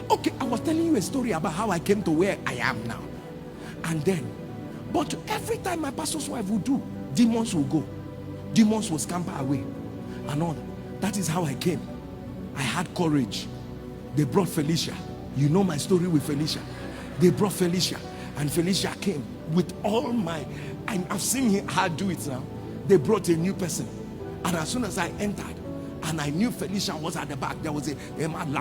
Okay, I was telling you a story about how I came to where I am now. And then, but every time my pastor's wife would do, demons will go. Demons will scamper away. And all. That is how I came. I had courage. They brought Felicia. You know my story with Felicia. They brought Felicia. And Felicia came with all my... I've seen her do it now. They brought a new person. And as soon as I entered, and I knew Felicia was at the back, there was a man,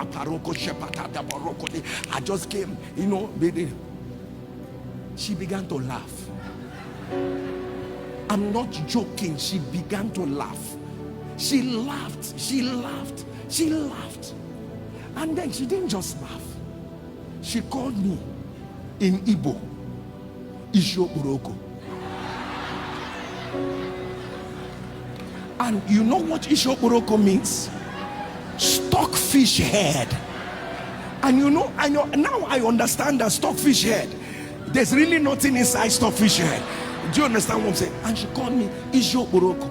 I just came, you know, she began to laugh. I'm not joking. She began to laugh. She laughed. She laughed. She laughed. And then she didn't just laugh. She called me in Igbo, Ishoburoko. And you know what Ishoburoko means? Stockfish head. And you know, I know now I understand that stockfish head. There's really nothing inside stockfish head. Do you understand what I'm saying? And she called me Ishoburoko.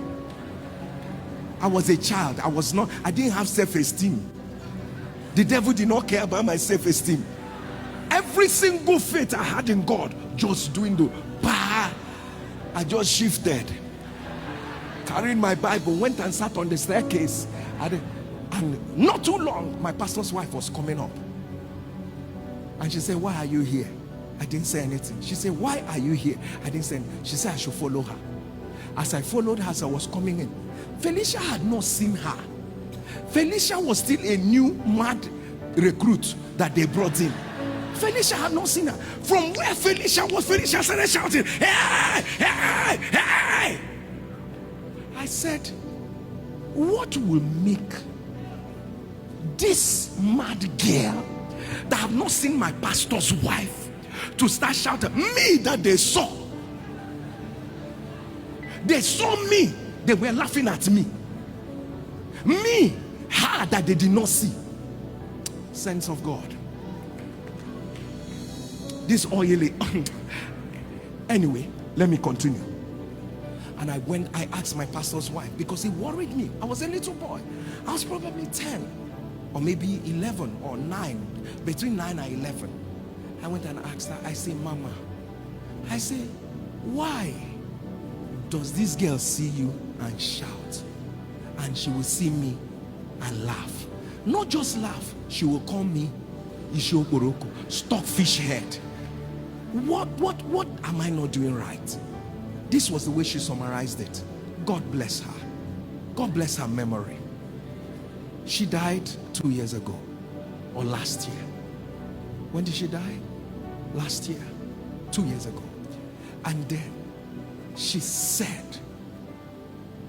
I was a child. I didn't have self-esteem. The devil did not care about my self-esteem. Every single faith I had in God, just doing the bah, I just shifted. Carrying my Bible, went and sat on the staircase. And not too long, my pastor's wife was coming up. And she said, why are you here? I didn't say anything. She said, why are you here? I didn't say anything. She said I should follow her. As I followed her, as I was coming in, Felicia had not seen her. Felicia was still a new mad recruit that they brought in. Felicia had not seen her. From where Felicia was, Felicia started shouting, hey, hey, hey. I said, what will make this mad girl that have not seen my pastor's wife to start shouting? Me that they saw. They saw me. They were laughing at me. Me, her that they did not see. Sense of God. This oily. Anyway, let me continue. And I asked my pastor's wife because it worried me. I was a little boy. I was probably 10 or maybe 11 or 9, between 9 and 11. I went and asked her. I said, Mama, I said, why does this girl see you and shout, and she will see me and laugh? Not just laugh, she will call me Ishoboroko, stockfish head. What am I not doing right? This was the way she summarized it. God bless her. God bless her memory. She died 2 years ago, or last year. When did she die? Last year, 2 years ago. And then she said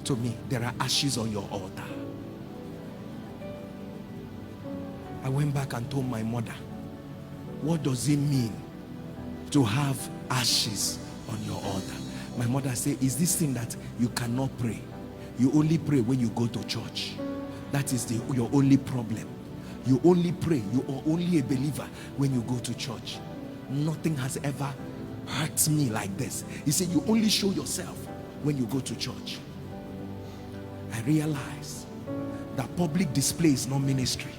to me, there are ashes on your altar. I went back and told my mother, what does it mean to have ashes on your altar? My mother said, is this thing that you cannot pray? You only pray when you go to church. That is your only problem. You only pray, you are only a believer when you go to church. Nothing has ever hurt me like this. He said, you only show yourself when you go to church. I realized that public display is not ministry.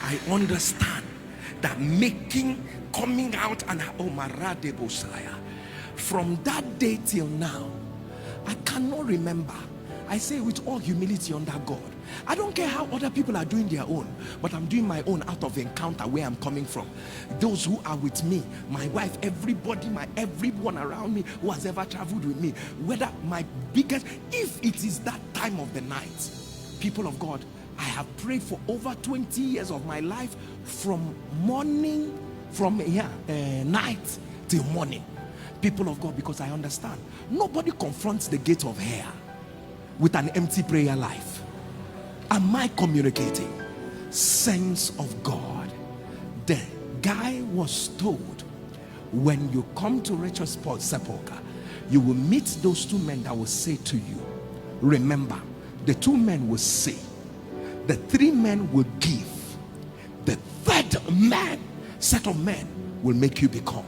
I understand that coming out and from that day till now, I cannot remember. I say with all humility under God, I don't care how other people are doing their own, but I'm doing my own out of encounter where I'm coming from. Those who are with me, my wife, everybody, everyone around me who has ever traveled with me, whether my biggest, if it is that time of the night, people of God, I have prayed for over 20 years of my life, from night till morning. People of God, because I understand nobody confronts the gate of hell with an empty prayer life. Am I communicating? Sense of God. The guy was told, when you come to Rachel's sepulcher, you will meet those two men that will say to you, remember, the two men will say, the three men will give, the third man, set of men, will make you become.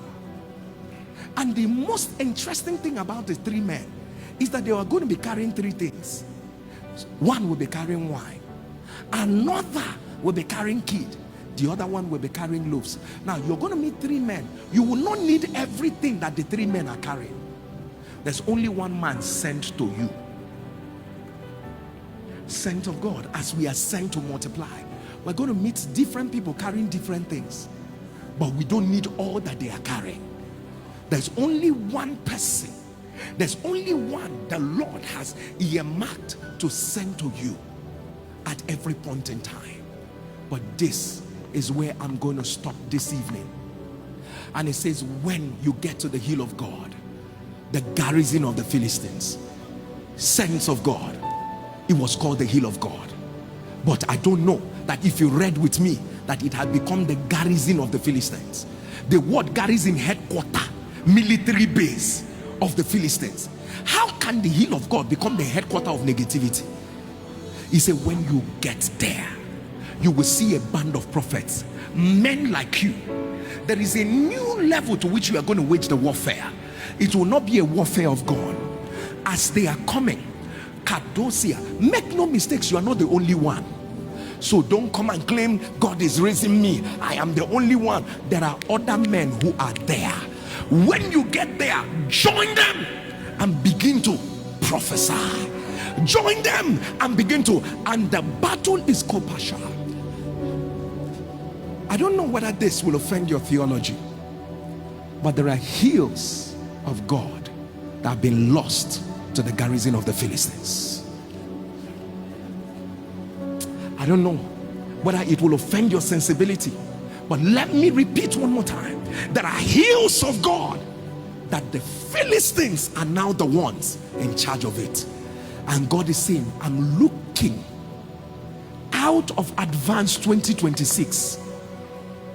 And the most interesting thing about the three men is that they were going to be carrying three things. One will be carrying wine, Another will be carrying kid. The other one will be carrying loaves. Now you're going to meet 3 men. You will not need everything that the 3 men are carrying. There's only one man sent to you. Sent of God. As we are sent to multiply, we're going to meet different people carrying different things, but we don't need all that they are carrying. There's only one person. There's only one the Lord has earmarked to send to you at every point in time. But this is where I'm going to stop this evening. And it says, when you get to the hill of God, the garrison of the Philistines, saints of God, it was called the hill of God. But I don't know that if you read with me that it had become the garrison of the Philistines. The word garrison, headquarter, military base of the Philistines. How can the hill of God become the headquarter of negativity? He said, when you get there, you will see a band of prophets, men like you. There is a new level to which you are going to wage the warfare. It will not be a warfare of God. As they are coming, Kadosia, make no mistakes, you are not the only one. So don't come and claim God is raising me, I am the only one. There are other men who are there. When you get there, join them and begin to prophesy. Join them and begin to, and the battle is Kopasha. I don't know whether this will offend your theology, but there are hills of God that have been lost to the garrison of the Philistines. I don't know whether it will offend your sensibility, but let me repeat one more time. There are hills of God that the Philistines are now the ones in charge of it. And God is saying, I'm looking out of Advance 2026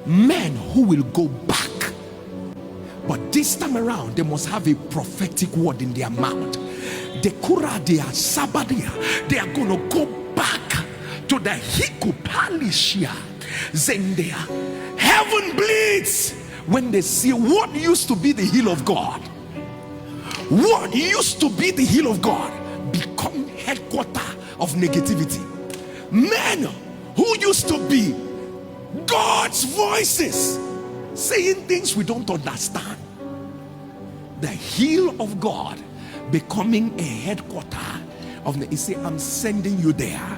men who will go back. But this time around, they must have a prophetic word in their mouth. The Kuradia, Sabadia, they are going to go back to the Hikupalishia Zendea. Heaven bleeds when they see what used to be the hill of God. What used to be the hill of God become headquarter of negativity. Men who used to be God's voices saying things we don't understand. The hill of God becoming a headquarter of the, he said, I'm sending you there.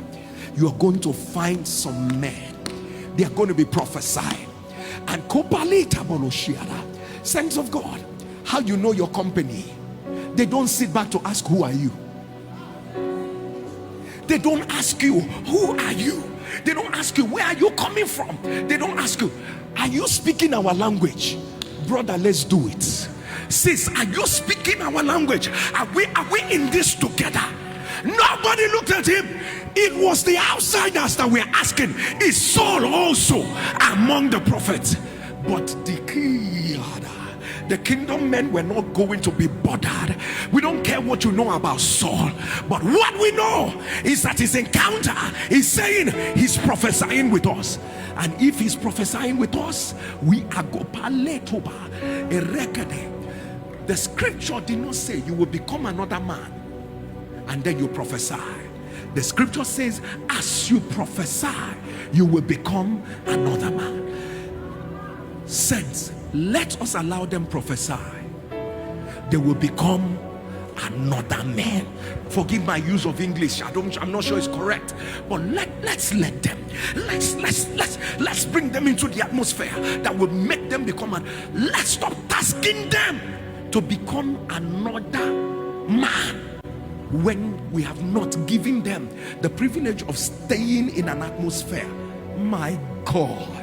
You are going to find some men. They are going to be prophesying. And Kopalita Boloshiara, saints of God, how you know your company? They don't sit back to ask, who are you? They don't ask you, who are you? They don't ask you, where are you coming from? They don't ask you, are you speaking our language? Brother, let's do it. Sis, are you speaking our language? Are we in this together? Nobody looked at him. It was the outsiders that were asking, is Saul also among the prophets? But the kingdom men were not going to be bothered. We don't care what you know about Saul, but what we know is that his encounter is saying he's prophesying with us. And if he's prophesying with us, we are go paletoba erekade. The scripture did not say you will become another man and then you prophesy. The scripture says, as you prophesy, you will become another man. Saints, let us allow them prophesy. They will become another man. Forgive my use of English. I'm not sure it's correct, but let's let them. Let's bring them into the atmosphere that will make them become let's stop tasking them to become another man when we have not given them the privilege of staying in an atmosphere. My God.